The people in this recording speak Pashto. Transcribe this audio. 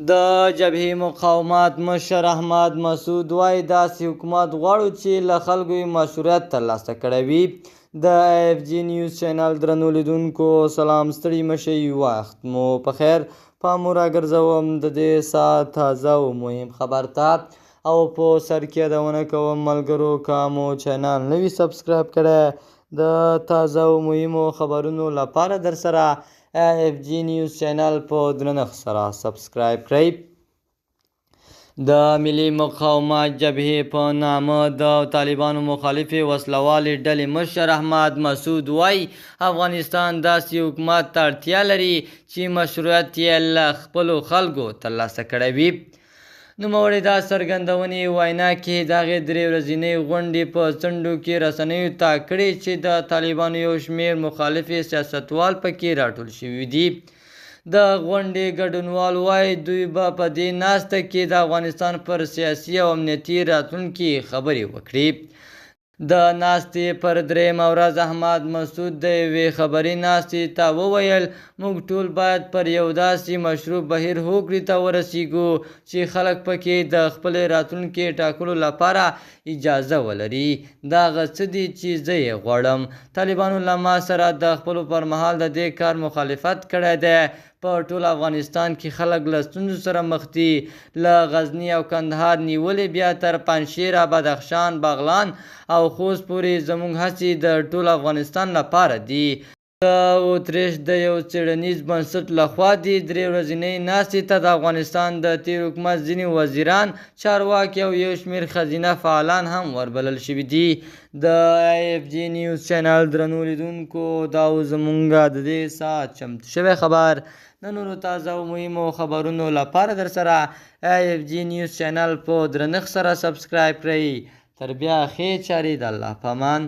د جبهې مقاومت مشر احمد مسعود وایي داسې حکومت غواړو چې له خلکو یې مشروعیت ترلاسه کړی وي. د AFG نیوز چینل درنو لیدونکو سلام، ستړي مشئ، وخت مو په خیر. پام مو راګرځوم د دې ساعت تازه او مهم خبر ته او په سر کې یادونه کوم ملګرو که مو چینل نه وي سبسکرایب کړی د تازه او مهمو خبرونو لپاره در سره AFG نیوز چینل په درنښت سره سبسکرایب کړئ. د ملي مقاومت جبهې په نامه د طالبانو مخالفې وسلوالې ډلې مشر احمد مسعود وایي افغانستان داسې حکومت ته اړتیا لري چې مشروعیت یې له خپلو خلکو ترلاسه کړی وي. نوموړي دا څرګندونې وینا کې د هغې 3 ورځنۍ غونډې په څنډو کې رسنیو ته کړې چې د طالبانو یو شمېر مخالفې سیاستوال پکې راټول شوي دي. د غونډې ګډونوال وایي دوی به په دې ناسته کې د افغانستان پر سیاسي او امنیتي راتلونکي خبرې وکړي. د ناستې پر 3مه ورځ احمد مسعود د یوې خبري ناستې ته وویل موږ ټول باید پر یو داسې مشروع بهیر هوکړې ته ورسیږو چې خلک پکې د خپلې راتلونکي ټاکلو لپاره اجازه ولري. دا هغه څه دي چې زه یې غواړم. طالبانو له ما سره د خپلو پر مهال د دې کار مخالفت کړی دی. په ټول افغانستان کې خلک له ستونزو سره مخ دي. له غزني او کندهار نیولې بیا تر پنجشیر، بدخشان، بغلان او خوست پورې زموږ هڅې د ټول افغانستان لپاره دي. د اتریش د یو څیړنیز بنسټ لخوا دې 3 ورځنۍ ناستې ته د افغانستان د تیر حکومت ځینې وزیران، چارواکي او یو شمېر ښځینه فعالان هم وربلل شوي دي. د AFG نیوز چینل درنو لیدونکو دا و زموږ د دې ساعت چمتو شوی خبر. د نورو تازه او مهمو خبرونو لپاره در سره AFG نیوز چینل په درنښت سره سبسکرایب کړئ. تر بیا ښې چارې د الله په امان.